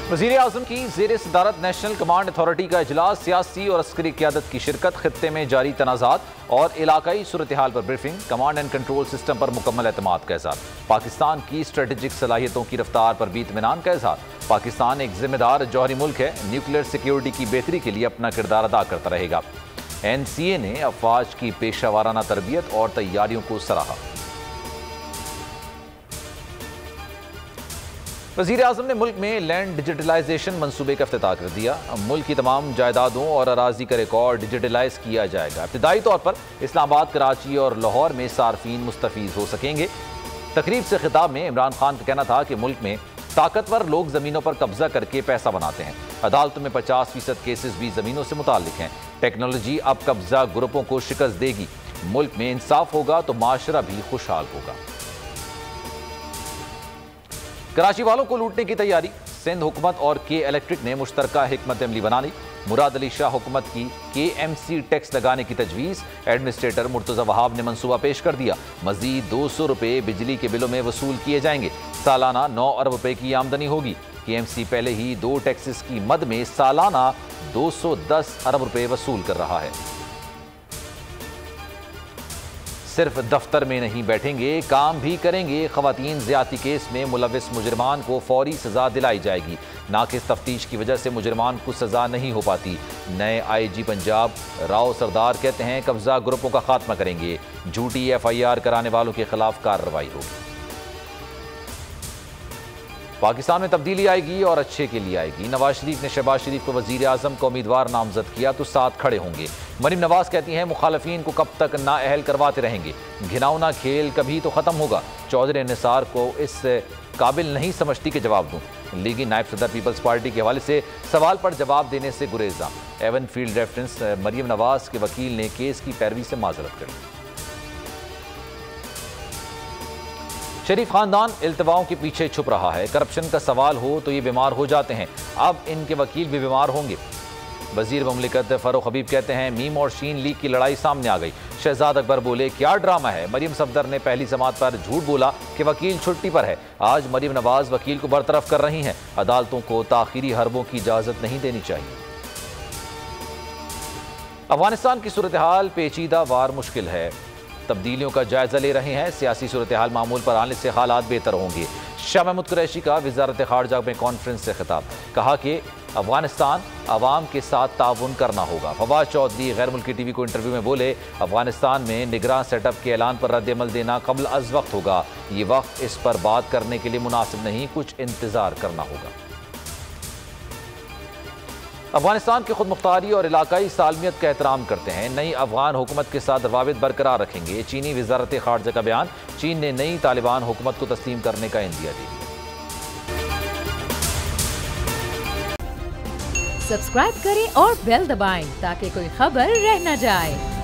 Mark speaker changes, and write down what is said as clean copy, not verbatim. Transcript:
Speaker 1: वज़ीर आज़म की ज़ेर सदारत नेशनल कमांड अथॉरिटी का इजलास, सियासी और अस्करी क़यादत की शिरकत, खित्ते में जारी तनाज़ात और इलाकाई सूरत हाल पर briefing, command and control system पर मुकम्मल एतमाद का इज़हार, पाकिस्तान की स्ट्रेटेजिक सलाहियतों की रफ्तार पर भी इत्मीनान का इज़हार। पाकिस्तान एक जिम्मेदार जौहरी मुल्क है, न्यूक्लियर सिक्योरिटी की बेहतरी के लिए अपना किरदार अदा करता रहेगा। NCA ने अफवाज की पेशा वाराना तरबियत और तैयारियों को सराहा। वज़ीर आज़म ने मुल्क में लैंड डिजिटलाइजेशन मनसूबे का इफ्तिताह कर दिया। मुल्क की तमाम जायदादों और अराजी का रिकॉर्ड डिजिटलाइज किया जाएगा। इब्तिदाई तौर पर इस्लामाबाद, कराची और लाहौर में सार्फिन मुस्तफ़ीज़ हो सकेंगे। तकरीब से खिताब में इमरान खान का कहना था कि मुल्क में ताकतवर लोग ज़मीनों पर कब्जा करके पैसा बनाते हैं। अदालतों में 50% केसेस भी ज़मीनों से मुताल्लिक हैं। टेक्नोलॉजी अब कब्जा ग्रुपों को शिकस्त देगी। मुल्क में इंसाफ होगा तो माशरा भी खुशहाल होगा। कराची वालों को लूटने की तैयारी, सिंध हुकूमत और के इलेक्ट्रिक ने मुश्तरका हिकमत अमली बना ली। मुराद अली शाह हुकूमत की KMC टैक्स लगाने की तजवीज़, एडमिनिस्ट्रेटर मुर्तज़ा वहाब ने मनसूबा पेश कर दिया। मजीद 200 रुपये बिजली के बिलों में वसूल किए जाएंगे। सालाना 9 अरब रुपए की आमदनी होगी। KMC पहले ही 2 टैक्सेस की मद में सालाना 210 अरब रुपए वसूल कर रहा है। सिर्फ दफ्तर में नहीं बैठेंगे, काम भी करेंगे। खवातीन ज़्यादती केस में मुलविस मुजरमान को फौरी सजा दिलाई जाएगी। नाकिस तफ्तीश की वजह से मुजरमान को सजा नहीं हो पाती। नए IG पंजाब राव सरदार कहते हैं कब्जा ग्रुपों का खात्मा करेंगे। झूठी FIR कराने वालों के खिलाफ कार्रवाई होगी। पाकिस्तान में तब्दीली आएगी और अच्छे के लिए आएगी। नवाज शरीफ ने शहबाज शरीफ को वज़ीर आज़म को उम्मीदवार नामजद किया तो साथ खड़े होंगे। मरीम नवाज कहती हैं मुखालफीन को कब तक नाअहल करवाते रहेंगे, घिनौना खेल कभी तो ख़त्म होगा। चौधरी निसार को इस काबिल नहीं समझती कि जवाब दूं। लीगी नायब सदर पीपल्स पार्टी के हवाले से सवाल पर जवाब देने से गुरेजा। Avenfield reference, Maryam Nawaz के वकील ने केस की पैरवी से माजरत कर ली। शरीफ खानदान इल्तवाओं के पीछे छुप रहा है। करप्शन का सवाल हो तो ये बीमार हो जाते हैं, अब इनके वकील भी बीमार होंगे। वजीर मुमलिकत फ़ारूक हबीब कहते हैं मीम और शीन लीग की लड़ाई सामने आ गई। शहजाद अकबर बोले क्या ड्रामा है। मरीम सफदर ने पहली समात पर झूठ बोला कि वकील छुट्टी पर है। आज मरीम नवाज वकील को बरतरफ कर रही हैं। अदालतों को ताखीरी हरबों की इजाज़त नहीं देनी चाहिए। अफगानिस्तान की सूरत हाल पेचीदा वार मुश्किल है। तब्दीलियों का जायजा ले रहे हैं। सियासी सूरत हाल मामूल पर आने से हालात बेहतर होंगे। शाह महमूद कुरैशी का वज़ारत ख़ारजा में कॉन्फ्रेंस से खिताब, कहा कि अफगानिस्तान अवाम के साथ ताउन करना होगा। फवाद चौधरी गैर मुल्की TV को इंटरव्यू में बोले अफगानिस्तान में निगरान सेटअप के ऐलान पर रद्द-ए-अमल देना कबल अज़ वक्त होगा। ये वक्त इस पर बात करने के लिए मुनासिब नहीं, कुछ इंतज़ार करना होगा। अफगानिस्तान की खुद मुख्तारी और इलाकाई सालमियत का एहतराम करते हैं। नई अफगान हुकूमत के साथ रवाबित बरकरार रखेंगे। चीनी वज़ारत ख़ारजा का बयान, चीन ने नई तालिबान हुकूमत को तस्लीम करने का इंदिया दे दिया।
Speaker 2: सब्सक्राइब करें और बेल दबाएं ताकि कोई खबर रह न जाए।